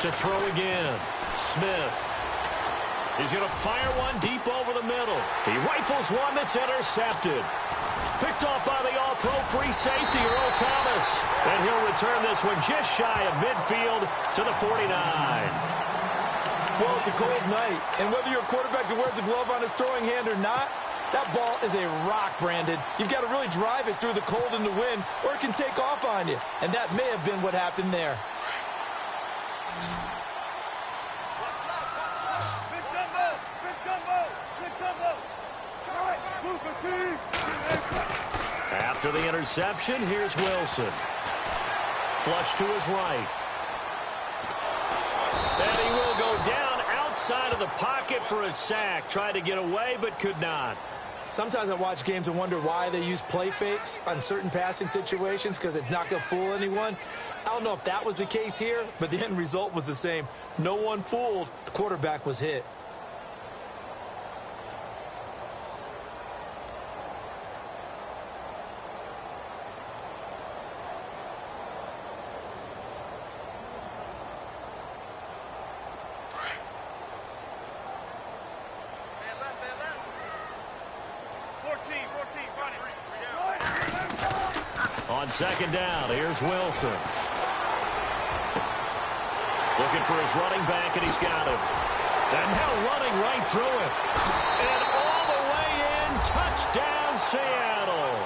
To throw again. Smith. He's going to fire one deep over the middle. He rifles one that's intercepted. Picked off by the all-pro free safety, Earl Thomas. And he'll return this one just shy of midfield to the 49. Well, it's a cold night, and whether you're a quarterback that wears a glove on his throwing hand or not, that ball is a rock, Brandon. You've got to really drive it through the cold and the wind, or it can take off on you. And that may have been what happened there. After the interception, here's Wilson. Flush to his right. And he will go down outside of the pocket for a sack. Tried to get away, but could not. Sometimes I watch games and wonder why they use play fakes on certain passing situations, because it's not going to fool anyone. I don't know if that was the case here, but the end result was the same. No one fooled. The quarterback was hit. On second down, here's Wilson. Looking for his running back, and he's got him. And now running right through it. And all the way in, touchdown Seattle.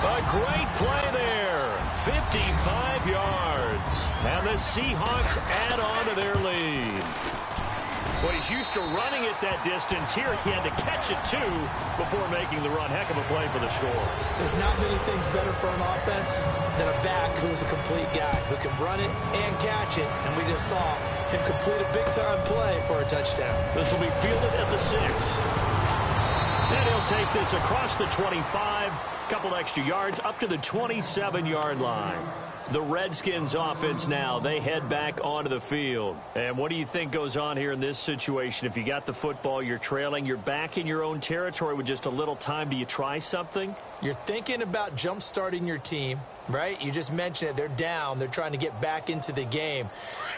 A great play there. 55 yards. And the Seahawks add on to their lead. Well, he's used to running it that distance. Here he had to catch it, too, before making the run. Heck of a play for the score. There's not many things better for an offense than a back who is a complete guy, who can run it and catch it. And we just saw him complete a big-time play for a touchdown. This will be fielded at the 6. And he'll take this across the 25. Couple extra yards up to the 27-yard line. The Redskins offense now, they head back onto the field. And what do you think goes on here in this situation? If you got the football, you're trailing, you're back in your own territory with just a little time. Do you try something? You're thinking about jump-starting your team, right? You just mentioned it. They're down. They're trying to get back into the game.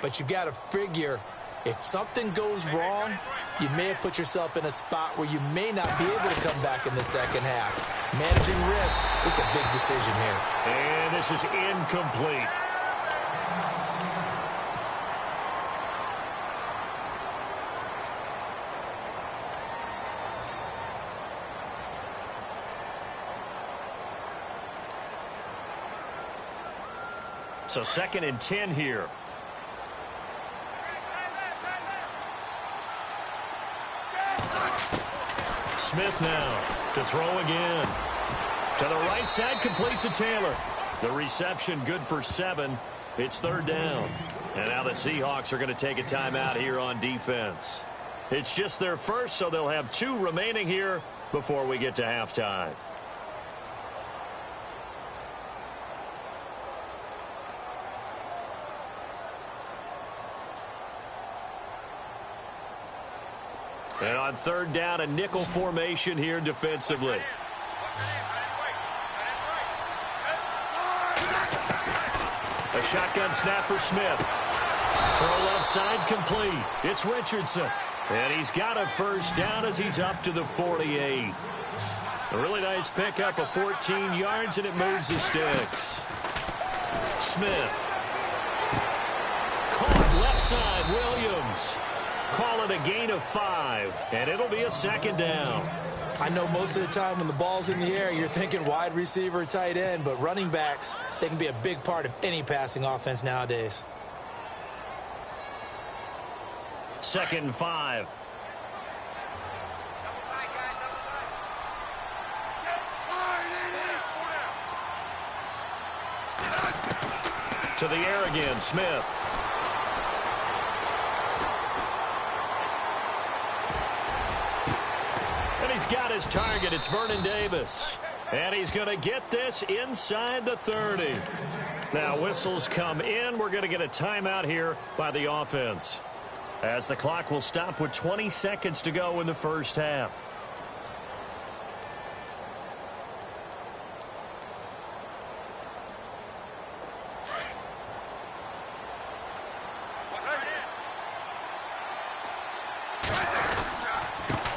But you've got to figure, if something goes wrong, you may have put yourself in a spot where you may not be able to come back in the second half. Managing risk is a big decision here. And this is incomplete. So 2nd and 10 here. Smith now to throw again. To the right side, complete to Taylor. The reception good for 7. It's 3rd down. And now the Seahawks are going to take a timeout here on defense. It's just their first, so they'll have 2 remaining here before we get to halftime. And on 3rd down, a nickel formation here defensively. A shotgun snap for Smith. Throw left side complete. It's Richardson. And he's got a 1st down as he's up to the 48. A really nice pickup of 14 yards, and it moves the sticks. Smith. Caught left side, Williams. Call it a gain of 5, and it'll be a 2nd down. I know most of the time when the ball's in the air, you're thinking wide receiver, tight end, but running backs, they can be a big part of any passing offense nowadays. 2nd and 5. To the air again, Smith. And he's got his target. It's Vernon Davis. And he's going to get this inside the 30. Now whistles come in. We're going to get a timeout here by the offense, as the clock will stop with 20 seconds to go in the first half.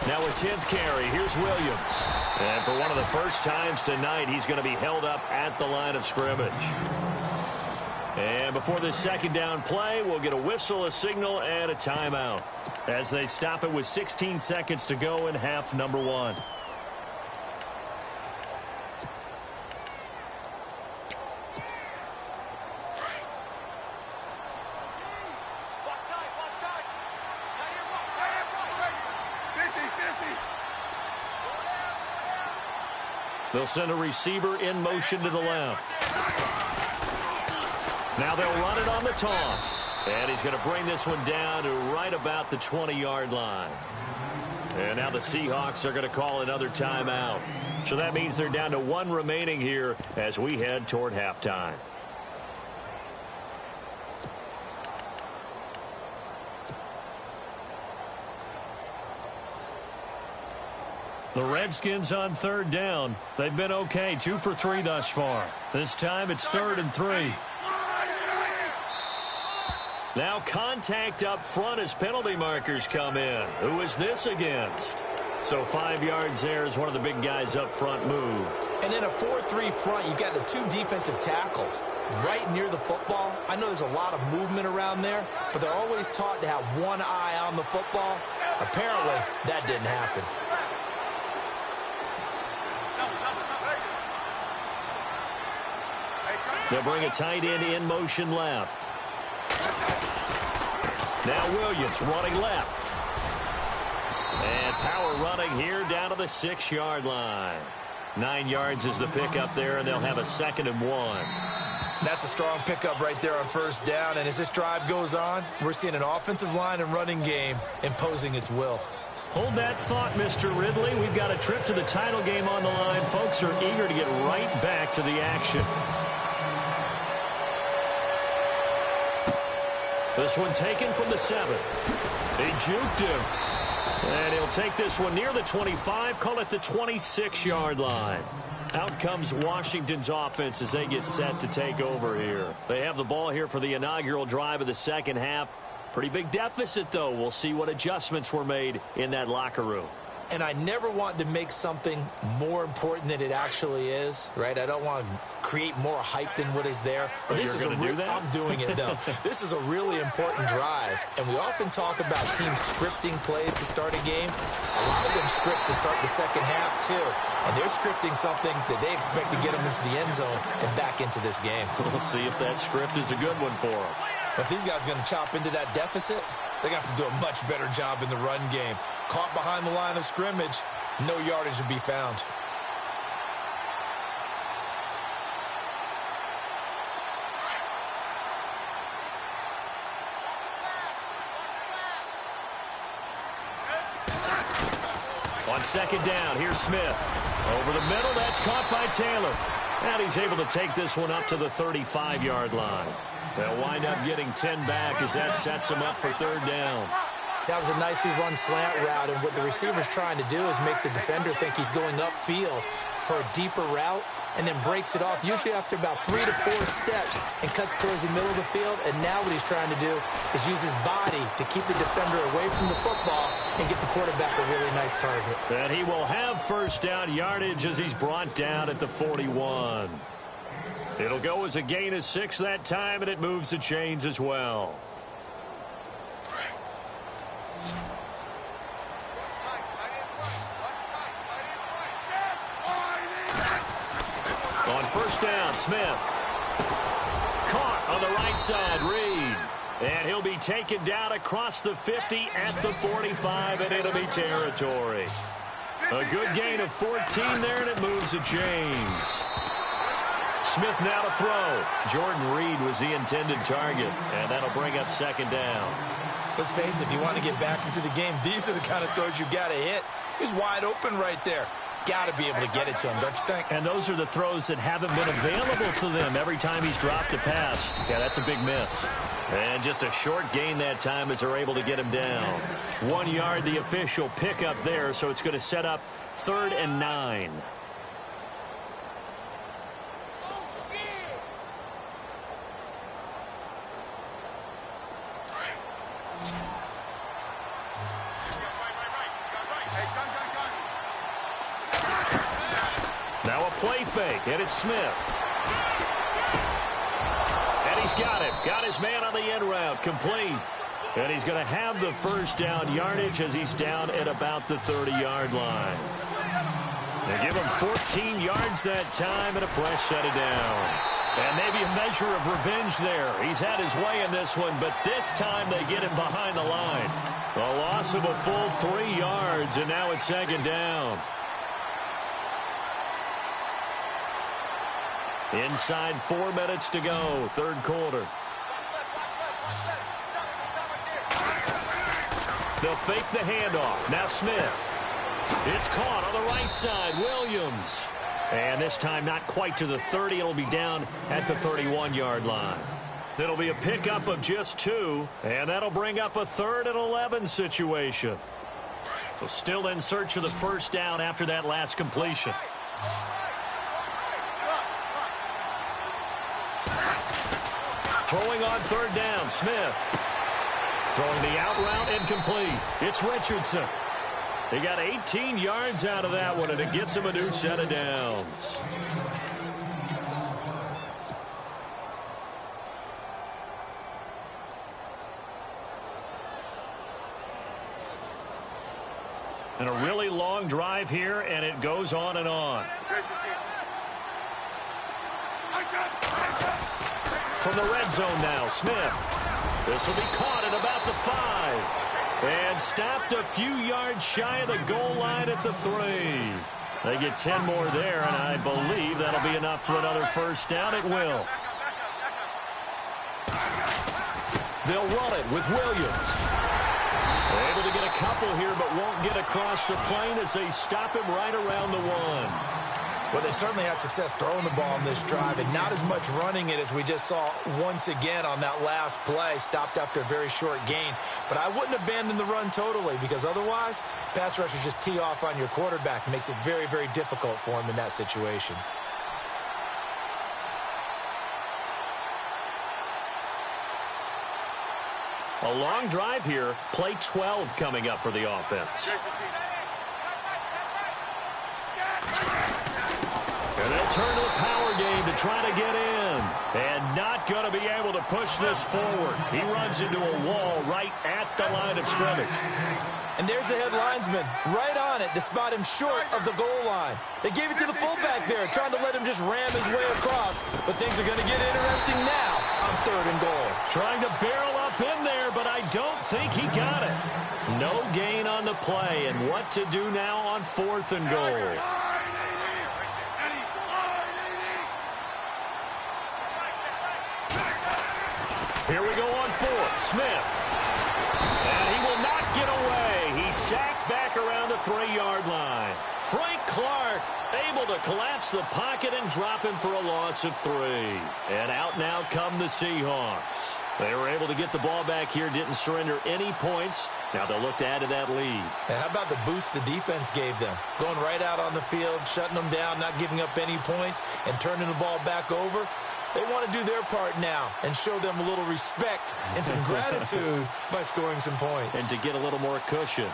Now a 10th carry. Here's Williams. And for one of the first times tonight, he's going to be held up at the line of scrimmage. And before this second down play, we'll get a whistle, a signal, and a timeout as they stop it with 16 seconds to go in half number 1. They'll send a receiver in motion to the left. Now they'll run it on the toss. And he's going to bring this one down to right about the 20-yard line. And now the Seahawks are going to call another timeout. So that means they're down to 1 remaining here as we head toward halftime. The Redskins on 3rd down. They've been okay, 2 for 3 thus far. This time it's 3rd and 3. Now contact up front as penalty markers come in. Who is this against? So 5 yards there as one of the big guys up front moved. And in a 4-3 front, you got the 2 defensive tackles right near the football. I know there's a lot of movement around there, but they're always taught to have one eye on the football. Apparently, that didn't happen. They'll bring a tight end in motion left. Now Williams running left. And power running here down to the 6-yard line. 9 yards is the pickup there, and they'll have a 2nd and 1. That's a strong pickup right there on 1st down. And as this drive goes on, we're seeing an offensive line and running game imposing its will. Hold that thought, Mr. Ridley. We've got a trip to the title game on the line. Folks are eager to get right back to the action. This one taken from the 7. They juked him. And he'll take this one near the 25, call it the 26-yard line. Out comes Washington's offense as they get set to take over here. They have the ball here for the inaugural drive of the second half. Pretty big deficit, though. We'll see what adjustments were made in that locker room. And I never want to make something more important than it actually is, right? I don't want to create more hype than what is there. But this is I'm doing it, though. This is a really important drive. And we often talk about teams scripting plays to start a game. A lot of them script to start the second half, too. And they're scripting something that they expect to get them into the end zone and back into this game. We'll see if that script is a good one for them. If these guys are going to chop into that deficit, they're going to have to do a much better job in the run game. Caught behind the line of scrimmage, no yardage to be found. On 2nd down, here's Smith. Over the middle, that's caught by Taylor. And he's able to take this one up to the 35-yard line. They'll wind up getting 10 back as that sets him up for 3rd down. That was a nicely run slant route, and what the receiver's trying to do is make the defender think he's going upfield for a deeper route and then breaks it off, usually after about 3 to 4 steps, and cuts towards the middle of the field. And now what he's trying to do is use his body to keep the defender away from the football and get the quarterback a really nice target. And he will have 1st down yardage as he's brought down at the 41. It'll go as a gain of 6 that time, and it moves the chains as well. On 1st down, Smith. Caught on the right side, Reed. And he'll be taken down across the 50 at the 45, and it'll be territory. A good gain of 14 there, and it moves the chains. Smith now to throw. Jordan Reed was the intended target, and that'll bring up 2nd down. Let's face it, if you want to get back into the game, these are the kind of throws you got to hit. He's wide open right there. Got to be able to get it to him, don't you think? And those are the throws that haven't been available to them every time he's dropped a pass. Yeah, that's a big miss. And just a short gain that time as they're able to get him down. 1 yard, the official pickup there, so it's going to set up 3rd and 9. fake, and it's Smith. And he's got it. Got his man on the end route, complete. And he's going to have the first down yardage as he's down at about the 30-yard line. They give him 14 yards that time and a fresh set of downs. And maybe a measure of revenge there. He's had his way in this one, but this time they get him behind the line. A loss of a full 3 yards, and now it's second down. Inside 4 minutes to go, third quarter. They'll fake the handoff. Now Smith. It's caught on the right side. Williams. And this time not quite to the 30. It'll be down at the 31-yard line. It'll be a pickup of just 2, and that'll bring up a 3rd and 11 situation. So still in search of the first down after that last completion. Throwing on third down, Smith. Throwing the out route incomplete. It's Richardson. He got 18 yards out of that one, and it gets him a new set of downs. And a really long drive here, and it goes on and on. From the red zone now, Smith. This will be caught at about the 5. And stopped a few yards shy of the goal line at the 3. They get 10 more there, and I believe that'll be enough for another first down. It will. They'll run it with Williams. Able to get a couple here, but won't get across the plane as they stop him right around the 1. Well, they certainly had success throwing the ball on this drive, and not as much running it as we just saw once again on that last play. Stopped after a very short gain. But I wouldn't abandon the run totally, because otherwise, pass rushers just tee off on your quarterback. Makes it very, very difficult for him in that situation. A long drive here. Play 12 coming up for the offense. And they'll turn to the power game to try to get in. And not going to be able to push this forward. He runs into a wall right at the line of scrimmage. And there's the head linesman right on it to spot him short of the goal line. They gave it to the fullback there, trying to let him just ram his way across. But things are going to get interesting now on 3rd and goal. Trying to barrel up in there, but I don't think he got it. No gain on the play, and what to do now on 4th and goal. Here we go on 4th. Smith. And he will not get away. He's sacked back around the 3-yard line. Frank Clark able to collapse the pocket and drop him for a loss of 3. And out now come the Seahawks. They were able to get the ball back here, didn't surrender any points. Now they'll look to add to that lead. And how about the boost the defense gave them? Going right out on the field, shutting them down, not giving up any points, and turning the ball back over. They want to do their part now and show them a little respect and some gratitude by scoring some points. And to get a little more cushion.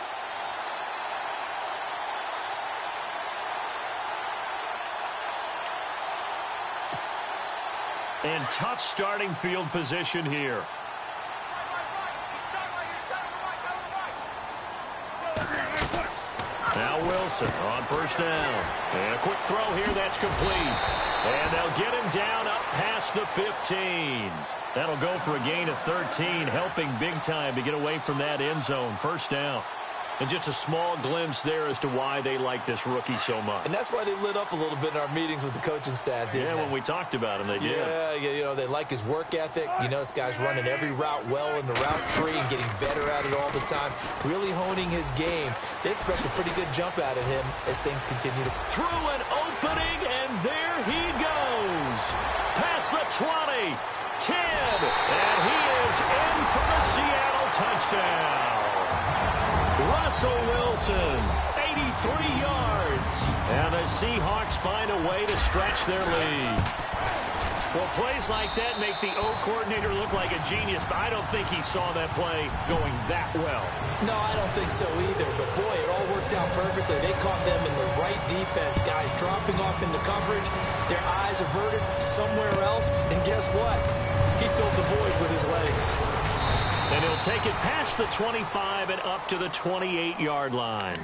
And tough starting field position here. Now Wilson on first down. And a quick throw here, that's complete. And they'll get him down up past the 15. That'll go for a gain of 13, helping big time to get away from that end zone. First down. And just a small glimpse there as to why they like this rookie so much. And that's why they lit up a little bit in our meetings with the coaching staff, didn't they? Yeah, when we talked about him, they did. Yeah, you know, they like his work ethic. You know, this guy's running every route well in the route tree and getting better at it all the time, really honing his game. They expect a pretty good jump out of him as things continue to... Through an opening, and there he goes. Past the 20, 10, and he is in for the Seattle touchdown. Russell Wilson, 83 yards. And the Seahawks find a way to stretch their lead. Well, plays like that make the O coordinator look like a genius, but I don't think he saw that play going that well. No, I don't think so either, but boy, it all worked out perfectly. They caught them in the right defense, guys dropping off into coverage, their eyes averted somewhere else, and guess what? He filled the void with his legs. And he'll take it past the 25 and up to the 28-yard line.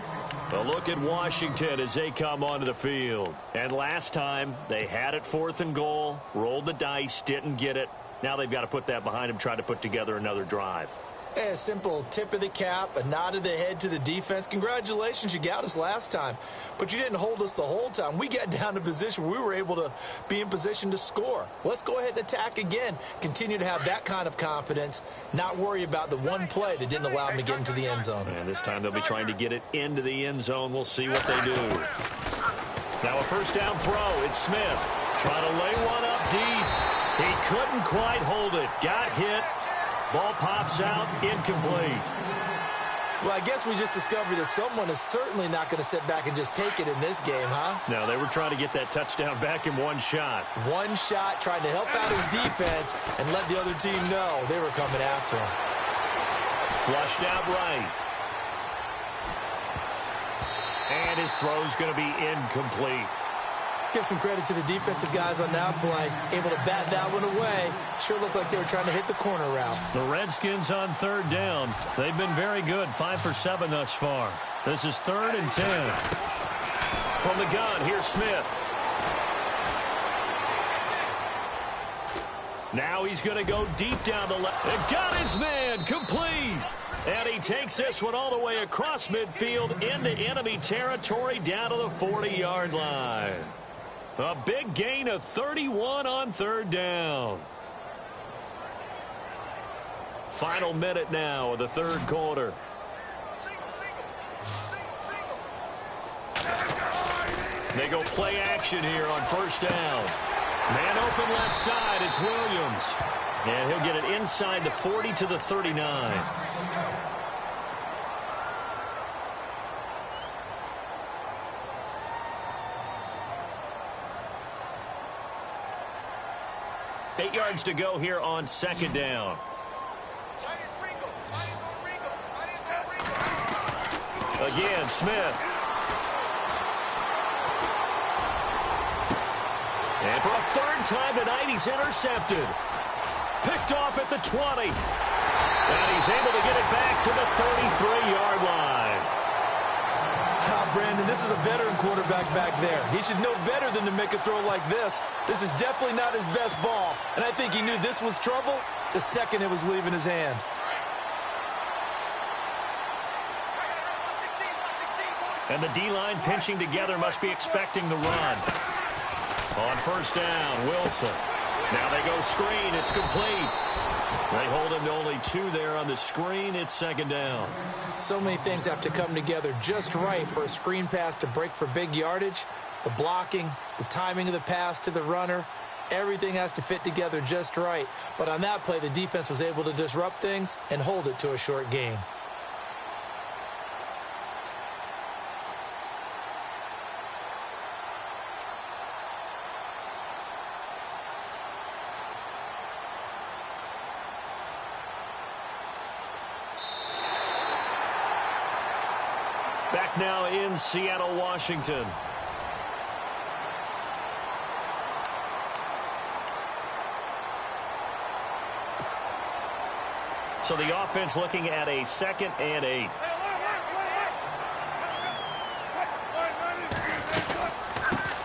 A look at Washington as they come onto the field. And last time, they had it 4th and goal, rolled the dice, didn't get it. Now they've got to put that behind them, try to put together another drive. A simple tip of the cap, a nod of the head to the defense. Congratulations, you got us last time. But you didn't hold us the whole time. We got down to position where we were able to be in position to score. Let's go ahead and attack again. Continue to have that kind of confidence, not worry about the one play that didn't allow them to get into the end zone. And this time they'll be trying to get it into the end zone. We'll see what they do. Now a first down throw. It's Smith trying to lay one up deep. He couldn't quite hold it. Got hit. Ball pops out, incomplete. Well, I guess we just discovered that someone is certainly not going to sit back and just take it in this game, huh? No, they were trying to get that touchdown back in one shot. One shot, trying to help out his defense and let the other team know they were coming after him. Flushed out right. And his throw's going to be incomplete. Let's give some credit to the defensive guys on that play. Able to bat that one away. Sure looked like they were trying to hit the corner route. The Redskins on 3rd down. They've been very good, 5 for 7 thus far. This is 3rd and 10. From the gun, here's Smith. Now he's going to go deep down the left. And got his man, complete. And he takes this one all the way across midfield into enemy territory down to the 40-yard line. A big gain of 31 on 3rd down. Final minute now of the 3rd quarter. They go play action here on 1st down. Man open left side, it's Williams. And he'll get it inside the 40 to the 39. Eight yards to go here on 2nd down. Again, Smith. And for a 3rd time tonight, he's intercepted. Picked off at the 20. And he's able to get it back to the 33-yard line. Brandon, this is a veteran quarterback back there. He should know better than to make a throw like this. This is definitely not his best ball. And I think he knew this was trouble the second it was leaving his hand. And the D-line pinching together must be expecting the run. On 1st down, Wilson. Now they go screen. It's complete. They hold him to only 2 there on the screen. It's 2nd down. So many things have to come together just right for a screen pass to break for big yardage. The blocking, the timing of the pass to the runner, everything has to fit together just right. But on that play, the defense was able to disrupt things and hold it to a short gain. Back now in Seattle, Washington. So the offense looking at a 2nd and 8.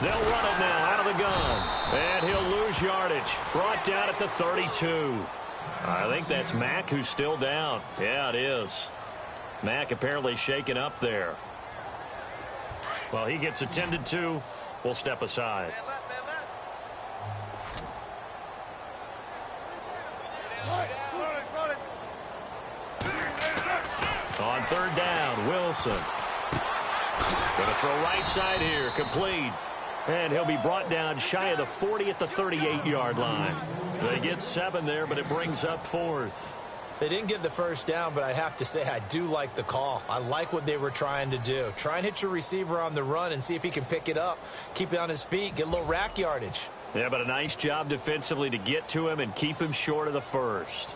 They'll run it now out of the gun. And he'll lose yardage. Brought down at the 32. I think that's Mack who's still down. Yeah, it is. Mack apparently shaken up there. Well, he gets attended to. We'll step aside. On 3rd down, Wilson. Going to throw right side here, complete. And he'll be brought down shy of the 40 at the 38-yard line. They get 7 there, but it brings up 4th. They didn't get the 1st down, but I have to say I do like the call. I like what they were trying to do. Try and hit your receiver on the run and see if he can pick it up. Keep it on his feet, get a little rack yardage. Yeah, but a nice job defensively to get to him and keep him short of the first.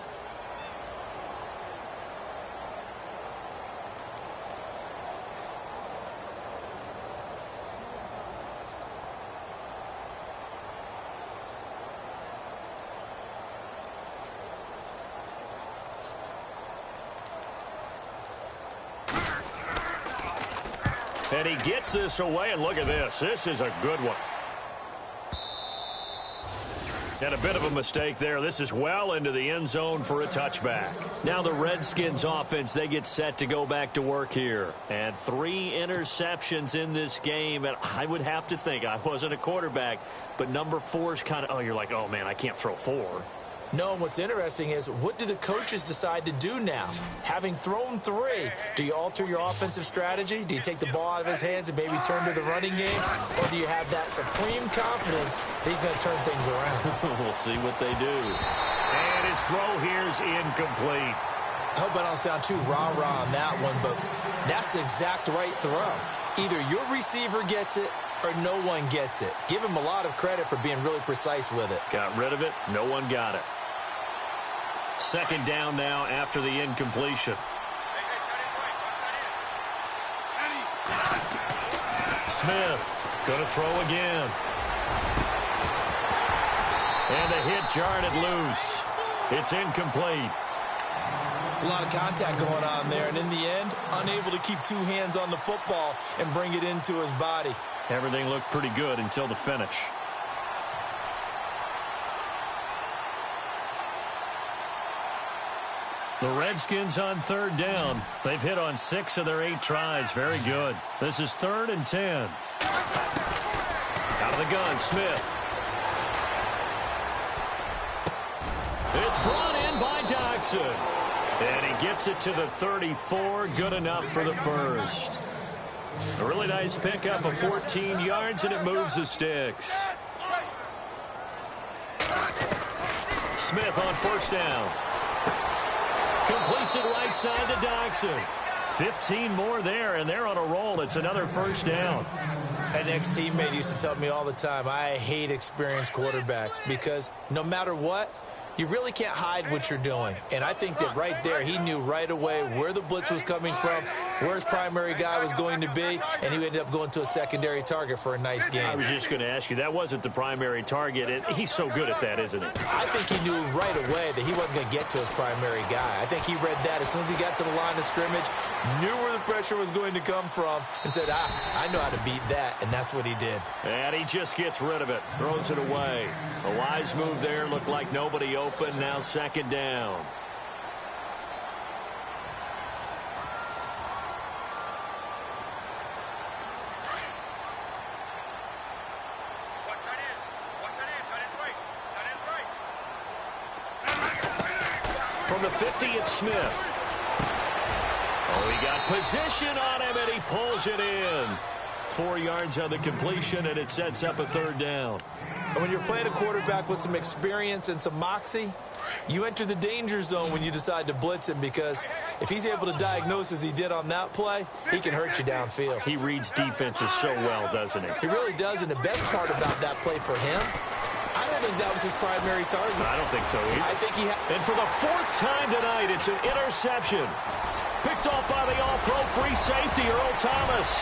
And he gets this away, and look at this. This is a good one. And a bit of a mistake there. This is well into the end zone for a touchback. Now the Redskins offense, they get set to go back to work here. And 3 interceptions in this game. And I would have to think, I wasn't a quarterback, but number 4 is kind of, oh, you're like, oh, man, I can't throw 4. No, what's interesting is, what do the coaches decide to do now? Having thrown 3, do you alter your offensive strategy? Do you take the ball out of his hands and maybe turn to the running game? Or do you have that supreme confidence that he's going to turn things around? We'll see what they do. And his throw here is incomplete. I hope I don't sound too rah-rah on that one, but that's the exact right throw. Either your receiver gets it or no one gets it. Give him a lot of credit for being really precise with it. Got rid of it. No one got it. Second down now after the incompletion. Smith going to throw again. And the hit jarred it loose. It's incomplete. It's a lot of contact going on there, and in the end, unable to keep 2 hands on the football and bring it into his body. Everything looked pretty good until the finish. The Redskins on third down. They've hit on 6 of their 8 tries. Very good. This is 3rd and 10. Out of the gun, Smith. It's brought in by Dodson. And he gets it to the 34. Good enough for the first. A really nice pickup of 14 yards, and it moves the sticks. Smith on first down. Completes it right side to Dodson. 15 more there, and they're on a roll. It's another first down. An ex-teammate used to tell me all the time, I hate experienced quarterbacks because no matter what, you really can't hide what you're doing. And I think that right there, he knew right away where the blitz was coming from, where his primary guy was going to be, and he ended up going to a secondary target for a nice game. I was just going to ask you, that wasn't the primary target. And he's so good at that, isn't he? I think he knew right away that he wasn't going to get to his primary guy. I think he read that as soon as he got to the line of scrimmage, knew where the pressure was going to come from, and said, I know how to beat that, and that's what he did. And he just gets rid of it, throws it away. A wise move there, looked like nobody open, now second down. From the 50, it's Smith. Oh, he got position on him, and he pulls it in. 4 yards on the completion, and it sets up a third down. And when you're playing a quarterback with some experience and some moxie, you enter the danger zone when you decide to blitz him, because if he's able to diagnose as he did on that play, he can hurt you downfield. He reads defenses so well, doesn't he? He really does, and the best part about that play for him, I don't think that was his primary target. I don't think so either. I think he and for the 4th time tonight, it's an interception. Picked off by the all-pro free safety, Earl Thomas.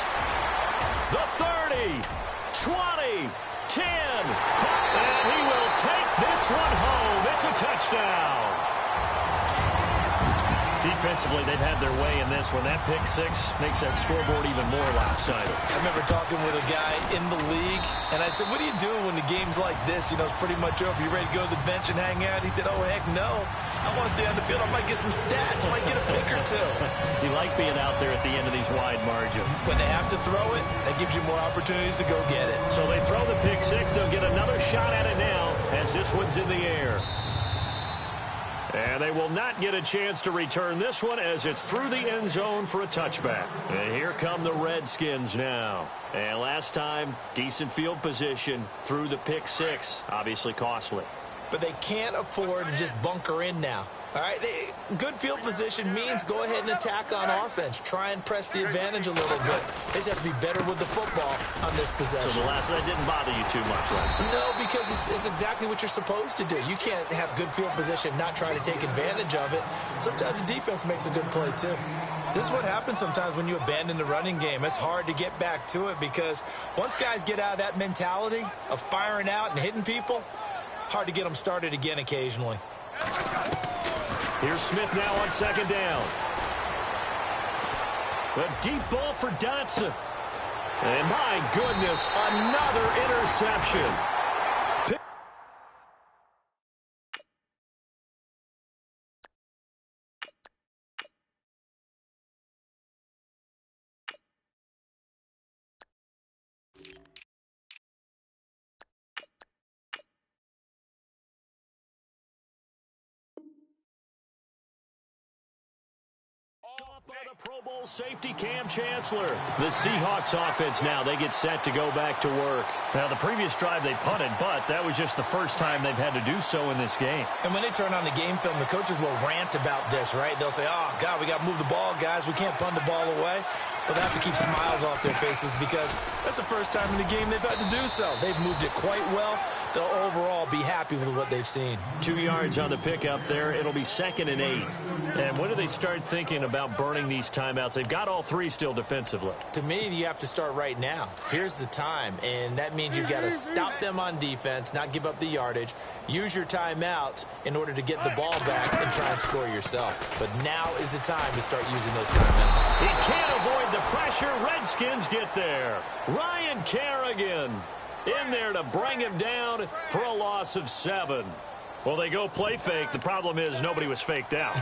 The 30, 20, 10, 5, and he will take this one home. It's a touchdown. Defensively, they've had their way in this one. That pick 6 makes that scoreboard even more lopsided. I remember talking with a guy in the league, and I said, what do you do when the game's like this? You know, it's pretty much over. You ready to go to the bench and hang out? He said, oh, heck no. I want to stay on the field. I might get some stats. I might get a pick or 2. You like being out there at the end of these wide margins. When they have to throw it, that gives you more opportunities to go get it. So they throw the pick 6. They'll get another shot at it now as this one's in the air. And they will not get a chance to return this one as it's through the end zone for a touchback. And here come the Redskins now. And last time, decent field position through the pick 6. Obviously costly. But they can't afford to just bunker in now. All right, good field position means go ahead and attack on offense. Try and press the advantage a little bit. They just have to be better with the football on this possession. So the last one didn't bother you too much last time? No, because it's exactly what you're supposed to do. You can't have good field position, not try to take advantage of it. Sometimes the defense makes a good play, too. This is what happens sometimes when you abandon the running game. It's hard to get back to it because once guys get out of that mentality of firing out and hitting people, hard to get them started again occasionally. Here's Smith now on second down. A deep ball for Dotson. And my goodness, another interception. By the Pro Bowl safety Cam Chancellor. The Seahawks offense now, they get set to go back to work. Now, the previous drive they punted, but that was just the first time they've had to do so in this game. And when they turn on the game film, the coaches will rant about this, right? They'll say, oh, God, we got to move the ball, guys. We can't punt the ball away. But they have to keep smiles off their faces because that's the first time in the game they've had to do so. They've moved it quite well. They'll overall be happy with what they've seen. 2 yards on the pickup there. It'll be 2nd and 8. And when do they start thinking about burning these timeouts? They've got all 3 still defensively. To me, you have to start right now. Here's the time, and that means you've got to stop them on defense, not give up the yardage, use your timeouts in order to get the ball back and try and score yourself. But now is the time to start using those timeouts. He can't avoid the pressure. Redskins get there. Ryan Kerrigan in there to bring him down for a loss of 7. Well, they go play fake. The problem is nobody was faked out.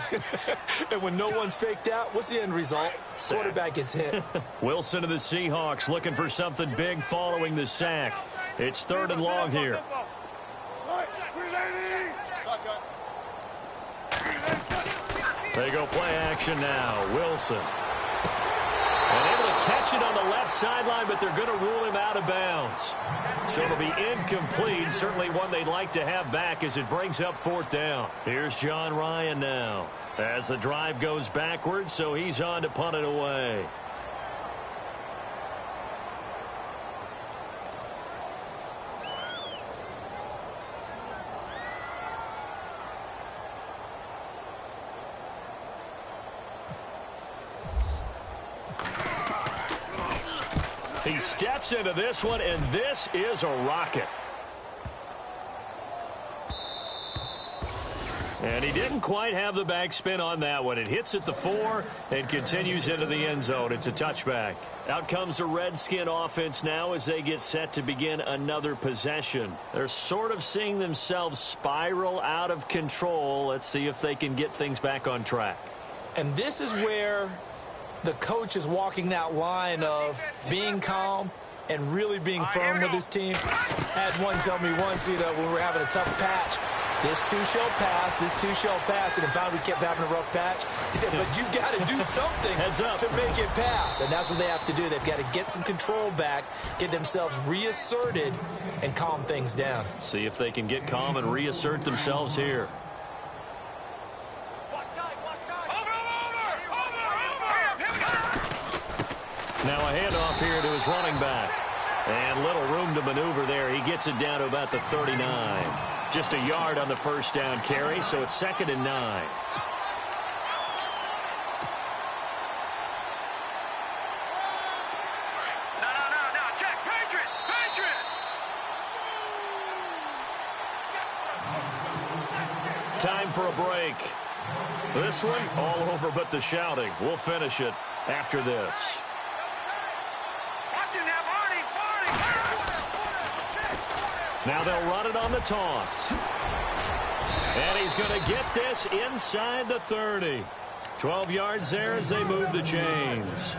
And when no one's faked out, what's the end result? Sack. Quarterback gets hit. Wilson of the Seahawks looking for something big following the sack. It's 3rd and long here. They go play action now. Wilson. And able to catch it on the left sideline, but they're going to rule him out of bounds. So it'll be incomplete. Certainly one they'd like to have back as it brings up 4th down. Here's John Ryan now as the drive goes backwards, so he's on to punt it away. He steps into this one, and this is a rocket. And he didn't quite have the backspin on that one. It hits at the 4 and continues into the end zone. It's a touchback. Out comes the Redskin offense now as they get set to begin another possession. They're sort of seeing themselves spiral out of control. Let's see if they can get things back on track. And this is where the coach is walking that line of being calm and really being firm with his team. I had one tell me once, when we were having a tough patch, this too shall pass, this too shall pass. And if finally we kept having a rough patch, he said, but you got to do something to make it pass. And that's what they have to do. They've got to get some control back, get themselves reasserted, and calm things down. See if they can get calm and reassert themselves here. Now a handoff here to his running back. And little room to maneuver there. He gets it down to about the 39. Just a yard on the first down carry, so it's 2nd and 9. No, Jack, Patriot! Time for a break. This one, all over but the shouting. We'll finish it after this. Now they'll run it on the toss. And he's going to get this inside the 30. 12 yards there as they move the chains.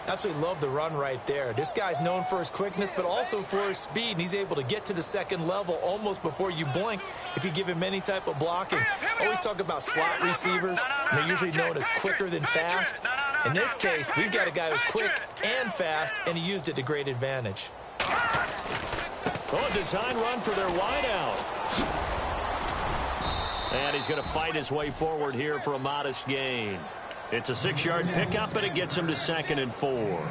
Absolutely love the run right there. This guy's known for his quickness, but also for his speed. And he's able to get to the second level almost before you blink if you give him any type of blocking. Always talk about slot receivers, and they're usually known as quicker than fast. In this case, we've got a guy who's quick and fast, and he used it to great advantage. Oh, a design run for their wideout. And he's going to fight his way forward here for a modest gain. It's a 6-yard pickup, and it gets him to 2nd and 4.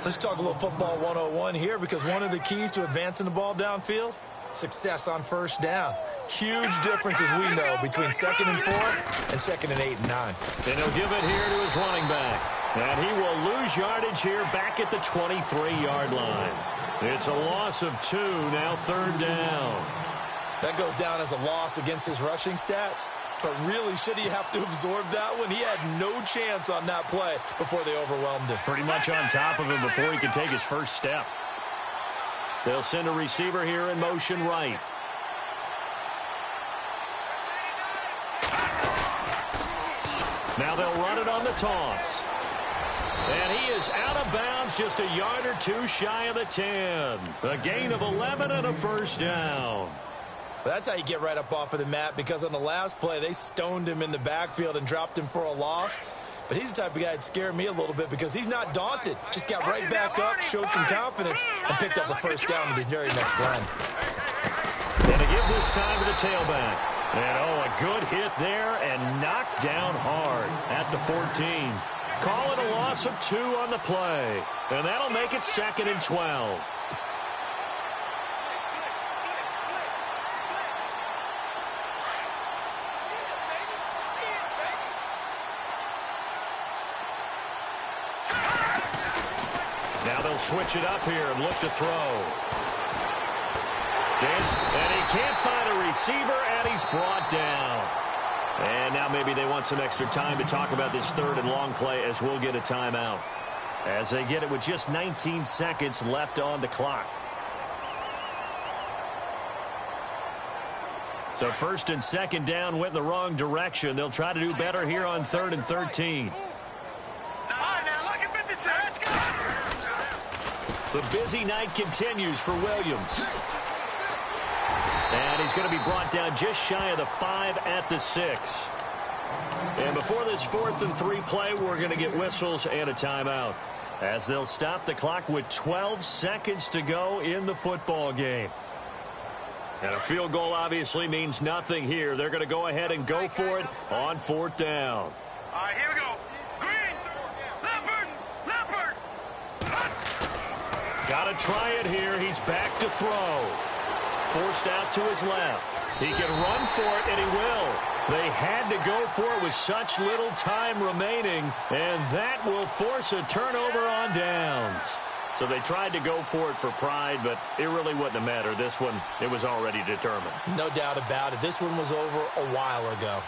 Let's talk a little football 101 here, because one of the keys to advancing the ball downfield, success on first down. Huge difference, as we know, between 2nd and 4 and 2nd and 8 and 9. And he'll give it here to his running back. And he will lose yardage here back at the 23-yard line. It's a loss of 2, now 3rd down. That goes down as a loss against his rushing stats. But really, should he have to absorb that one? He had no chance on that play before they overwhelmed him. Pretty much on top of him before he could take his first step. They'll send a receiver here in motion right. Now they'll run it on the toss. And he is out of bounds, just a yard or 2 shy of the 10. A gain of 11 and a first down. That's how you get right up off of the mat, because on the last play, they stoned him in the backfield and dropped him for a loss. But he's the type of guy that scared me a little bit, because he's not daunted. Just got right back up, showed some confidence, and picked up a first down with his very next run. And to give this time to the tailback. And, a good hit there and knocked down hard at the 14. Call it a loss of 2 on the play. And that'll make it 2nd and 12. Now they'll switch it up here and look to throw. And he can't find a receiver, and he's brought down. And now maybe they want some extra time to talk about this 3rd and long play, as we'll get a timeout, as they get it with just 19 seconds left on the clock. So 1st and 2nd down went in the wrong direction. They'll try to do better here on 3rd and 13. The busy night continues for Williams. And he's going to be brought down just shy of the 5 at the 6. And before this 4th and 3 play, we're going to get whistles and a timeout, as they'll stop the clock with 12 seconds to go in the football game. And a field goal obviously means nothing here. They're going to go ahead and go for it on 4th down. All right, here we go. Green, leopard. Got to try it here. He's back to throw. Forced out to his left. He can run for it, and he will. They had to go for it with such little time remaining, and that will force a turnover on downs. So they tried to go for it for pride, but it really wouldn't have mattered. This one, it was already determined. No doubt about it. This one was over a while ago.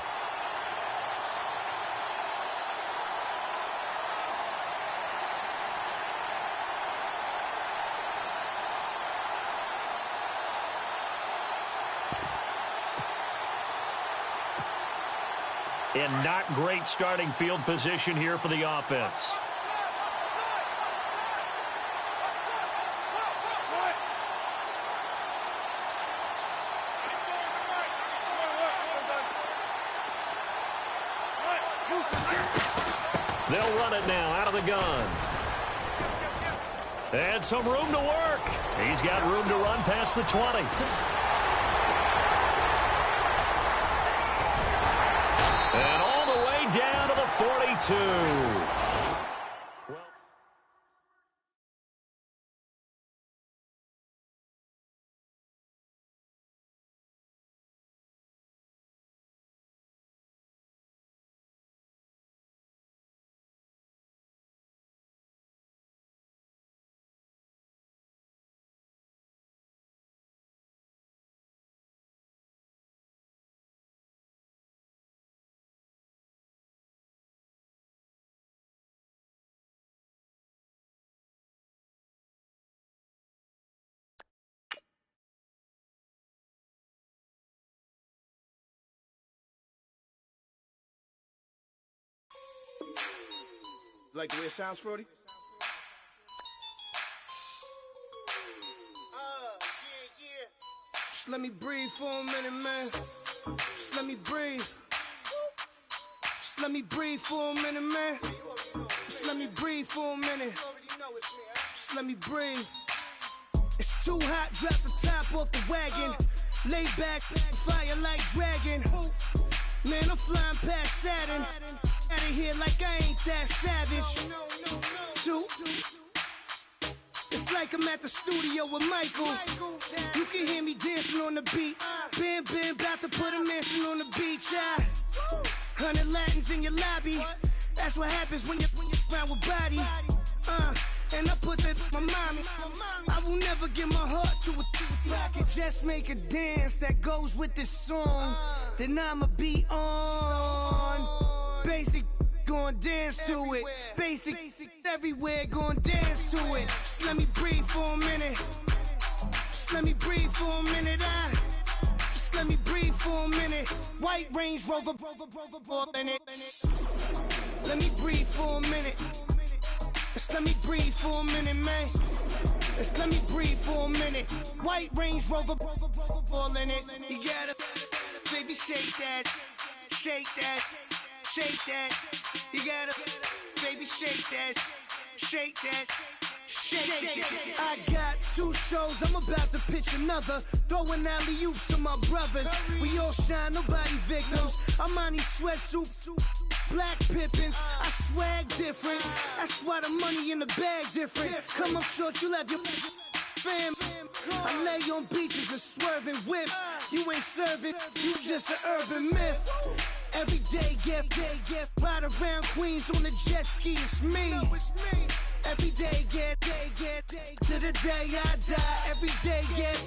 And not great starting field position here for the offense. They'll run it now out of the gun. And some room to work. He's got room to run past the 20. And all the way down to the 42. Like the way it sounds, Frody? Yeah. Just let me breathe for a minute, man. Just let me breathe. Just let me breathe for a minute, man. Just let me breathe for a minute. Just let me breathe. It's too hot, drop the top off the wagon. Lay back, fire like dragon. Man, I'm flying past Saturn. Out of here like I ain't that savage. Two. It's like I'm at the studio with Michael. You can hear me dancing on the beat. Bam, bam, about to put a mansion on the beach. 100 Latins in your lobby. That's what happens when you're around with body. And I put that in my mommy. I will never give my heart to a I can just make a dance that goes with this song. Then I'ma be on. Basic, gon' dance to it. Basic, everywhere, gon' dance to it. Just let me breathe for a minute. Just let me breathe for a minute. Just let me breathe for a minute. White Range Rover, in it. Let me breathe for a minute. Just let me breathe for a minute, man. Just let me breathe for a minute. White Range Rover, ball in it. You gotta, baby, shake that, shake that, shake that. You gotta, baby, shake that, shake that. Shake. I got 2 shows, I'm about to pitch another. Throwing alley-oops to my brothers. We all shine, nobody victims. I'm on these sweatsuits, black Pippins. I swag different. That's why the money in the bag different. Come up short, you'll have your fam. I lay on beaches and swerving whips. You ain't serving, you just an urban myth. Every day, get ride around Queens on a jet ski, it's me. Every day, get to the day I die. Every day, get